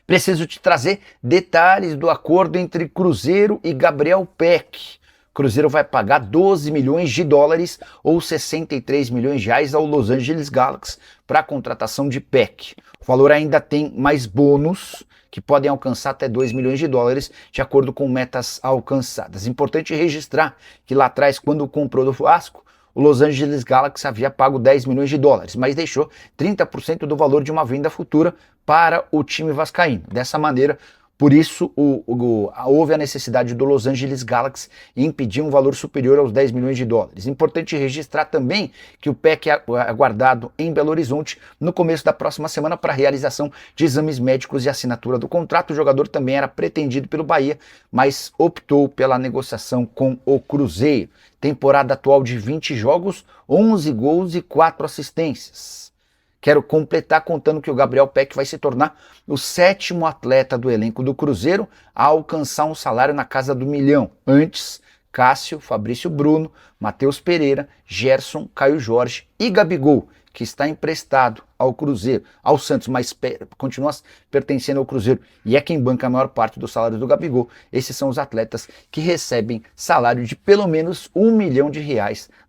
Preciso te trazer detalhes do acordo entre Cruzeiro e Gabriel Peck. Cruzeiro vai pagar 12 milhões de dólares ou 63 milhões de reais ao Los Angeles Galaxy para a contratação de Peck. O valor ainda tem mais bônus, que podem alcançar até 2 milhões de dólares, de acordo com metas alcançadas. Importante registrar que lá atrás, quando comprou do Vasco, o Los Angeles Galaxy havia pago 10 milhões de dólares, mas deixou 30% do valor de uma venda futura para o time vascaíno. Dessa maneira, por isso, houve a necessidade do Los Angeles Galaxy em pedir um valor superior aos 10 milhões de dólares. Importante registrar também que o PEC é aguardado em Belo Horizonte no começo da próxima semana para a realização de exames médicos e assinatura do contrato. O jogador também era pretendido pelo Bahia, mas optou pela negociação com o Cruzeiro. Temporada atual de 20 jogos, 11 gols e 4 assistências. Quero completar contando que o Gabriel Peck vai se tornar o 7º atleta do elenco do Cruzeiro a alcançar um salário na casa do 1 milhão. Antes, Cássio, Fabrício Bruno, Matheus Pereira, Gerson, Caio Jorge e Gabigol, que está emprestado ao Cruzeiro, ao Santos, mas continua pertencendo ao Cruzeiro e é quem banca a maior parte do salário do Gabigol. Esses são os atletas que recebem salário de pelo menos R$1 milhão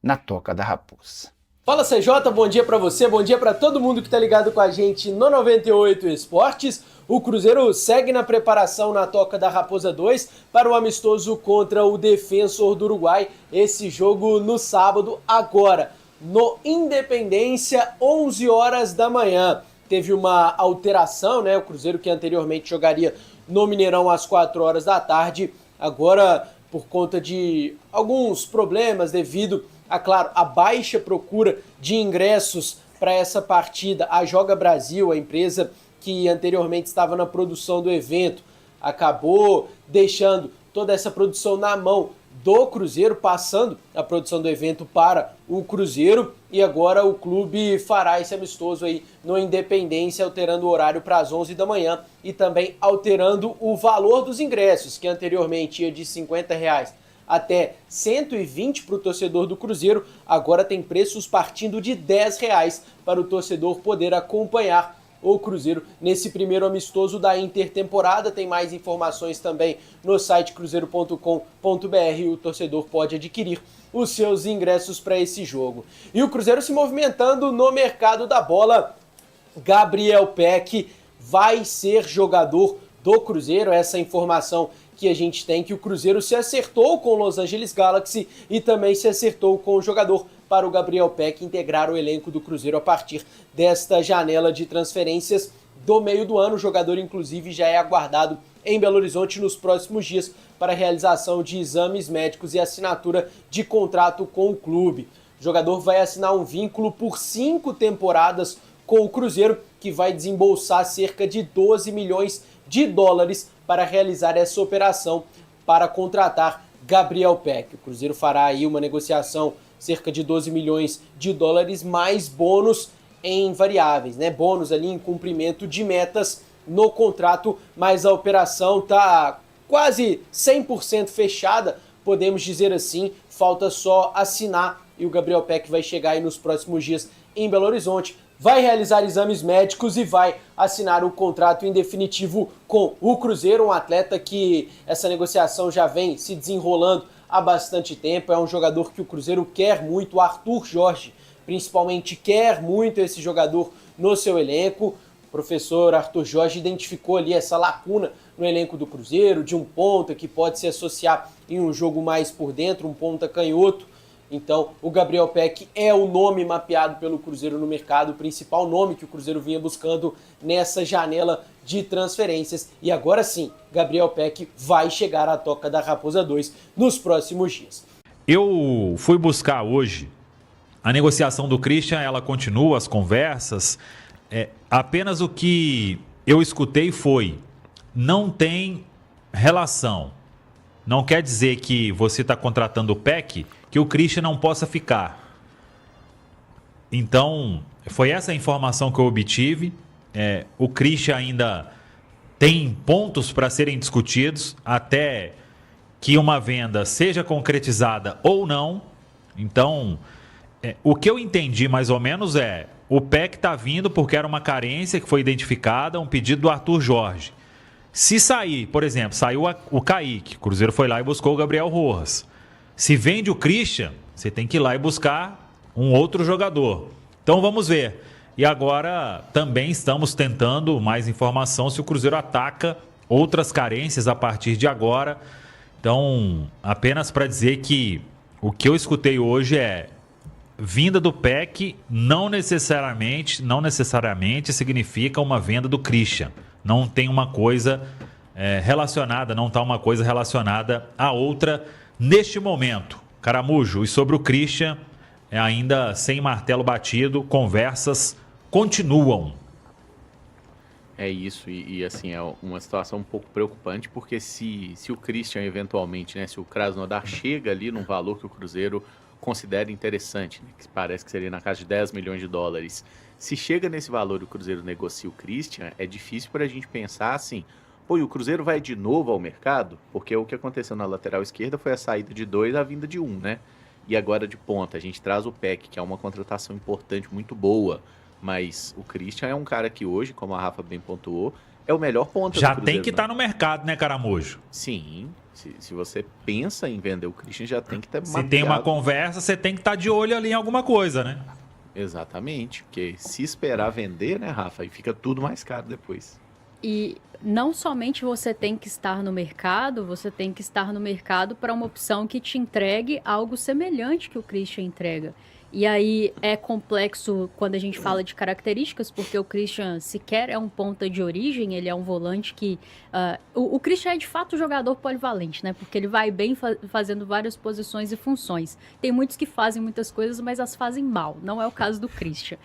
na Toca da Raposa. Fala CJ, bom dia pra você, bom dia pra todo mundo que tá ligado com a gente no 98 Esportes. O Cruzeiro segue na preparação na Toca da Raposa 2 para o amistoso contra o Defensor do Uruguai. Esse jogo no sábado, agora, no Independência, 11 horas da manhã. Teve uma alteração, né? O Cruzeiro que anteriormente jogaria no Mineirão às 4 horas da tarde, agora por conta de alguns problemas devido claro, a baixa procura de ingressos para essa partida, a Joga Brasil, a empresa que anteriormente estava na produção do evento, acabou deixando toda essa produção na mão do Cruzeiro, passando a produção do evento para o Cruzeiro, e agora o clube fará esse amistoso aí no Independência, alterando o horário para as 11 da manhã e também alterando o valor dos ingressos, que anteriormente ia de R$50 até 120 para o torcedor do Cruzeiro, agora tem preços partindo de R$10 para o torcedor poder acompanhar o Cruzeiro nesse primeiro amistoso da intertemporada. Tem mais informações também no site cruzeiro.com.br, o torcedor pode adquirir os seus ingressos para esse jogo. E o Cruzeiro se movimentando no mercado da bola. Gabriel Peck vai ser jogador do Cruzeiro, essa informação que a gente tem, que o Cruzeiro se acertou com o Los Angeles Galaxy e também se acertou com o jogador para o Gabriel Peck integrar o elenco do Cruzeiro a partir desta janela de transferências do meio do ano. O jogador, inclusive, já é aguardado em Belo Horizonte nos próximos dias para a realização de exames médicos e assinatura de contrato com o clube. O jogador vai assinar um vínculo por 5 temporadas com o Cruzeiro, que vai desembolsar cerca de 12 milhões de dólares para realizar essa operação para contratar Gabriel Peck. O Cruzeiro fará aí uma negociação cerca de 12 milhões de dólares mais bônus em variáveis, né? Bônus ali em cumprimento de metas no contrato, mas a operação está quase 100% fechada, podemos dizer assim, falta só assinar e o Gabriel Peck vai chegar aí nos próximos dias em Belo Horizonte, vai realizar exames médicos e vai assinar o contrato em definitivo com o Cruzeiro, um atleta que essa negociação já vem se desenrolando há bastante tempo, é um jogador que o Cruzeiro quer muito, o Arthur Jorge principalmente quer muito esse jogador no seu elenco. O professor Arthur Jorge identificou ali essa lacuna no elenco do Cruzeiro, de um ponta que pode se associar em um jogo mais por dentro, um ponta canhoto. Então, o Gabriel Peck é o nome mapeado pelo Cruzeiro no mercado, o principal nome que o Cruzeiro vinha buscando nessa janela de transferências. E agora sim, Gabriel Peck vai chegar à Toca da Raposa 2 nos próximos dias. Eu fui buscar hoje a negociação do Christian, ela continua, as conversas. Apenas o que eu escutei foi: não tem relação. Não quer dizer que você está contratando o Peck que o Christian não possa ficar. Então, foi essa a informação que eu obtive. O Christian ainda tem pontos para serem discutidos até que uma venda seja concretizada ou não. Então, o que eu entendi mais ou menos o Peck está vindo porque era uma carência que foi identificada, um pedido do Arthur Jorge. Se sair, por exemplo, saiu o Kaique, o Cruzeiro foi lá e buscou o Gabriel Rojas. Se vende o Christian, você tem que ir lá e buscar um outro jogador. Então vamos ver. E agora também estamos tentando mais informação se o Cruzeiro ataca outras carências a partir de agora. Então, apenas para dizer que o que eu escutei hoje é vinda do PEC não necessariamente significa uma venda do Christian. Não tem uma coisa relacionada, não está uma coisa relacionada à outra neste momento. Caramujo, e sobre o Christian, ainda sem martelo batido, conversas continuam. É isso, e assim, é uma situação um pouco preocupante, porque se o Christian eventualmente, né, se o Krasnodar chega ali num valor que o Cruzeiro considera interessante, né, que parece que seria na casa de 10 milhões de dólares, se chega nesse valor e o Cruzeiro negocia o Christian, é difícil para a gente pensar assim, pô, e o Cruzeiro vai de novo ao mercado? Porque o que aconteceu na lateral esquerda foi a saída de 2, a vinda de 1, né? E agora de ponta, a gente traz o PEC, que é uma contratação importante, muito boa, mas o Christian é um cara que hoje, como a Rafa bem pontuou, é o melhor ponta Já do Cruzeiro. tem que estar no mercado, né, Caramujo? Sim, se você pensa em vender o Christian, já tem que ter Se tem uma conversa, você tem que estar de olho ali em alguma coisa, né? Exatamente, porque se esperar vender, né, Rafa, aí fica tudo mais caro depois. E não somente você tem que estar no mercado, você tem que estar no mercado para uma opção que te entregue algo semelhante que o Christian entrega. E aí é complexo quando a gente fala de características, porque o Christian sequer é um ponta de origem, ele é um volante que... o Christian é de fato um jogador polivalente, né? Porque ele vai bem fazendo várias posições e funções. Tem muitos que fazem muitas coisas, mas as fazem mal. Não é o caso do Christian.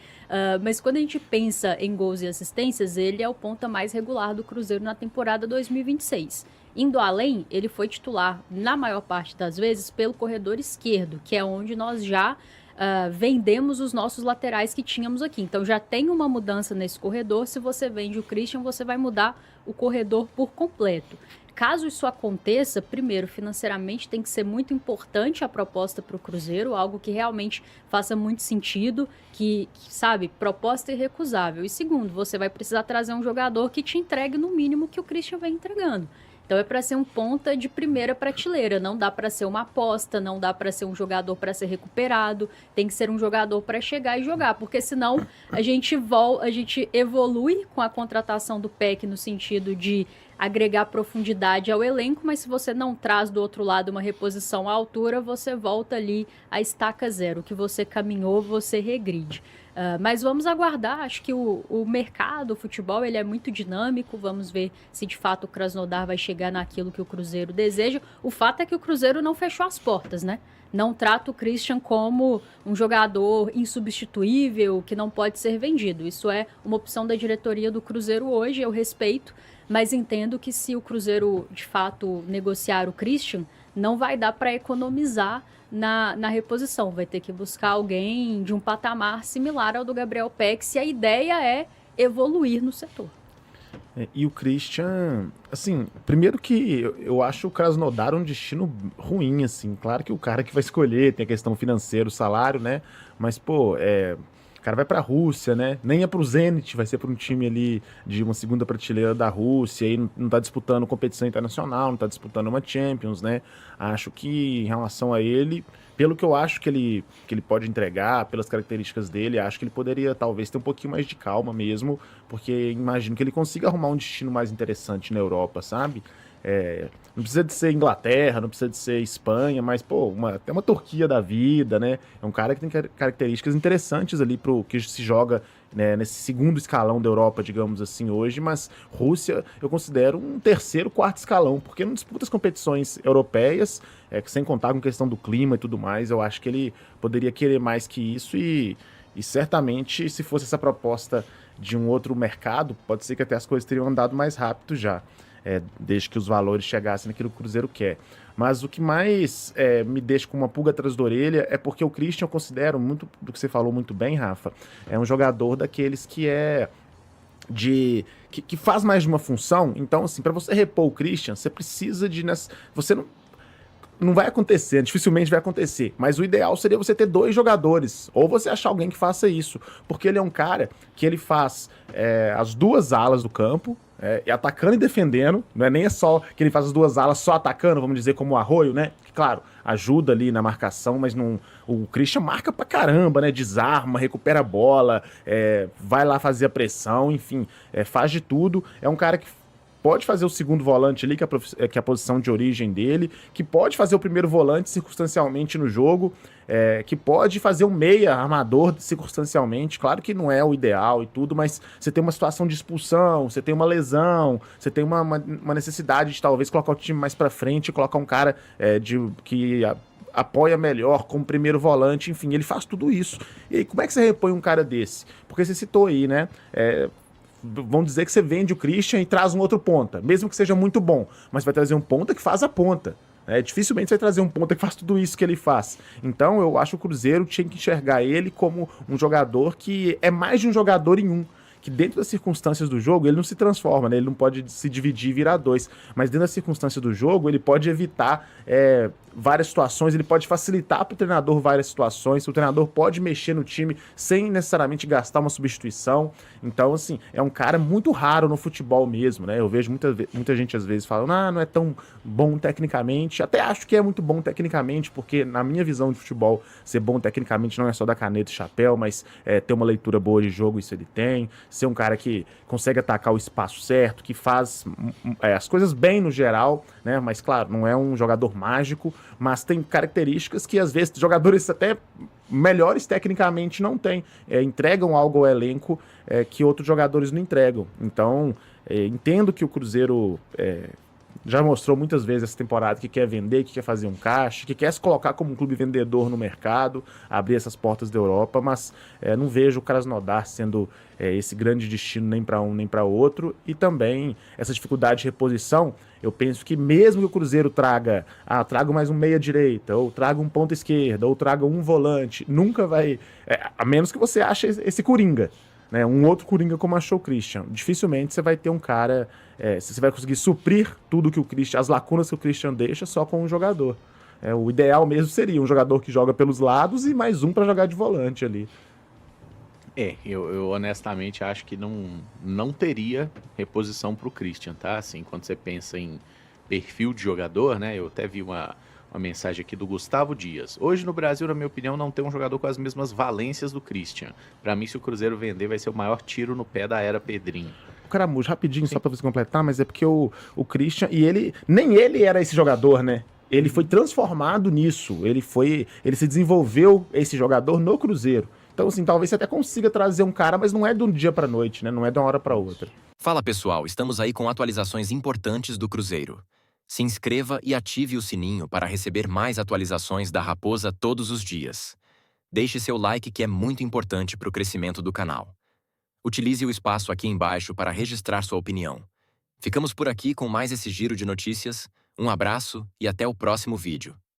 Mas quando a gente pensa em gols e assistências, ele é o ponta mais regular do Cruzeiro na temporada 2026. Indo além, ele foi titular, na maior parte das vezes, pelo corredor esquerdo, que é onde nós já... vendemos os nossos laterais que tínhamos aqui. Então já tem uma mudança nesse corredor. Se você vende o Christian, você vai mudar o corredor por completo. Caso isso aconteça, primeiro, financeiramente tem que ser muito importante a proposta para o Cruzeiro, algo que realmente faça muito sentido, que, sabe, proposta irrecusável. E segundo, você vai precisar trazer um jogador que te entregue no mínimo que o Christian vem entregando. Então é para ser um ponta de primeira prateleira, não dá para ser uma aposta, não dá para ser um jogador para ser recuperado, tem que ser um jogador para chegar e jogar, porque senão a gente evolui com a contratação do PEC no sentido de agregar profundidade ao elenco, mas se você não traz do outro lado uma reposição à altura, você volta ali à estaca zero. O que você caminhou, você regride. Mas vamos aguardar, acho que o mercado, o futebol, ele é muito dinâmico, vamos ver se de fato o Krasnodar vai chegar naquilo que o Cruzeiro deseja. O fato é que o Cruzeiro não fechou as portas, né? Não trata o Christian como um jogador insubstituível, que não pode ser vendido. Isso é uma opção da diretoria do Cruzeiro hoje, eu respeito, mas entendo que se o Cruzeiro de fato negociar o Christian, não vai dar para economizar na reposição, vai ter que buscar alguém de um patamar similar ao do Gabriel Peck, se a ideia é evoluir no setor. E o Christian, assim, primeiro que eu acho o Krasnodar um destino ruim, assim, claro que o cara que vai escolher tem a questão financeira, o salário, né, mas, pô, o cara vai pra Rússia, né? Nem é pro Zenit, vai ser pra um time ali de uma segunda prateleira da Rússia, e não tá disputando competição internacional, não tá disputando uma Champions, né? Acho que em relação a ele, pelo que eu acho que ele pode entregar, pelas características dele, acho que ele poderia talvez ter um pouquinho mais de calma mesmo, porque imagino que ele consiga arrumar um destino mais interessante na Europa, sabe? Não precisa de ser Inglaterra, não precisa de ser Espanha, mas, pô, até uma Turquia da vida, né? É um cara que tem características interessantes ali pro que se joga, né, nesse segundo escalão da Europa, digamos assim, hoje, mas Rússia eu considero um terceiro, quarto escalão, porque não disputa as competições europeias, sem contar com questão do clima e tudo mais, eu acho que ele poderia querer mais que isso e certamente, se fosse essa proposta de um outro mercado, pode ser que até as coisas teriam andado mais rápido já. Desde que os valores chegassem naquilo que o Cruzeiro quer. Mas o que mais me deixa com uma pulga atrás da orelha é porque o Christian eu considero, muito do que você falou muito bem, Rafa, é um jogador daqueles que que faz mais de uma função. Então, assim, para você repor o Christian, você precisa de... Você não vai acontecer, dificilmente vai acontecer, mas o ideal seria você ter dois jogadores, ou você achar alguém que faça isso, porque ele é um cara que ele faz as duas alas do campo, E atacando e defendendo, não é nem só que ele faz as duas alas só atacando, vamos dizer, como o Arroio, né? Que, claro, ajuda ali na marcação, mas não, o Christian marca pra caramba, né? Desarma, recupera a bola, vai lá fazer a pressão, enfim, faz de tudo. É um cara que pode fazer o segundo volante ali, que é a posição de origem dele, que pode fazer o primeiro volante circunstancialmente no jogo, que pode fazer um meia armador circunstancialmente. Claro que não é o ideal e tudo, mas você tem uma situação de expulsão, você tem uma lesão, você tem uma necessidade de talvez colocar o time mais pra frente, colocar um cara que apoia melhor como primeiro volante, enfim, ele faz tudo isso. E aí, como é que você repõe um cara desse? Porque você citou aí, né? Vamos dizer que você vende o Christian e traz um outro ponta, mesmo que seja muito bom, mas vai trazer um ponta que faz a ponta. Dificilmente você vai trazer um ponta que faz tudo isso que ele faz. Então eu acho que o Cruzeiro tinha que enxergar ele como um jogador que é mais de um jogador em um. Que dentro das circunstâncias do jogo, ele não se transforma, né? Ele não pode se dividir e virar dois. Mas dentro das circunstâncias do jogo, ele pode evitar várias situações, ele pode facilitar para o treinador várias situações, o treinador pode mexer no time sem necessariamente gastar uma substituição. Então, assim, é um cara muito raro no futebol mesmo, né? Eu vejo muita gente às vezes falando, não é tão bom tecnicamente. Até acho que é muito bom tecnicamente, porque na minha visão de futebol, ser bom tecnicamente não é só dar caneta e chapéu, mas ter uma leitura boa de jogo, isso ele tem. Ser um cara que consegue atacar o espaço certo, que faz as coisas bem no geral, né? Mas claro, não é um jogador mágico, mas tem características que às vezes jogadores até melhores tecnicamente não têm, entregam algo ao elenco que outros jogadores não entregam. Então, entendo que o Cruzeiro já mostrou muitas vezes essa temporada que quer vender, que quer fazer um caixa, que quer se colocar como um clube vendedor no mercado, abrir essas portas da Europa, mas não vejo o Krasnodar sendo esse grande destino nem para um nem para outro, e também essa dificuldade de reposição. Eu penso que mesmo que o Cruzeiro traga mais um meia-direita, ou traga um ponta-esquerda, ou traga um volante, nunca vai, a menos que você ache esse Coringa, né, um outro Coringa como achou o Christian. Dificilmente você vai ter um cara, você vai conseguir suprir tudo que o Christian, as lacunas que o Christian deixa só com um jogador. O ideal mesmo seria um jogador que joga pelos lados e mais um para jogar de volante ali. Eu honestamente acho que não teria reposição para o Christian, tá? Assim, quando você pensa em perfil de jogador, né? Eu até vi uma mensagem aqui do Gustavo Dias. Hoje no Brasil, na minha opinião, não tem um jogador com as mesmas valências do Christian. Para mim, se o Cruzeiro vender, vai ser o maior tiro no pé da era Pedrinho. Caramujo, rapidinho, só pra você completar, mas é porque o Christian, nem ele era esse jogador, né? Ele foi transformado nisso, ele se desenvolveu esse jogador no Cruzeiro. Então, assim, talvez você até consiga trazer um cara, mas não é de um dia pra noite, né? Não é de uma hora pra outra. Fala pessoal, estamos aí com atualizações importantes do Cruzeiro. Se inscreva e ative o sininho para receber mais atualizações da Raposa todos os dias. Deixe seu like que é muito importante para o crescimento do canal. Utilize o espaço aqui embaixo para registrar sua opinião. Ficamos por aqui com mais esse giro de notícias. Um abraço e até o próximo vídeo.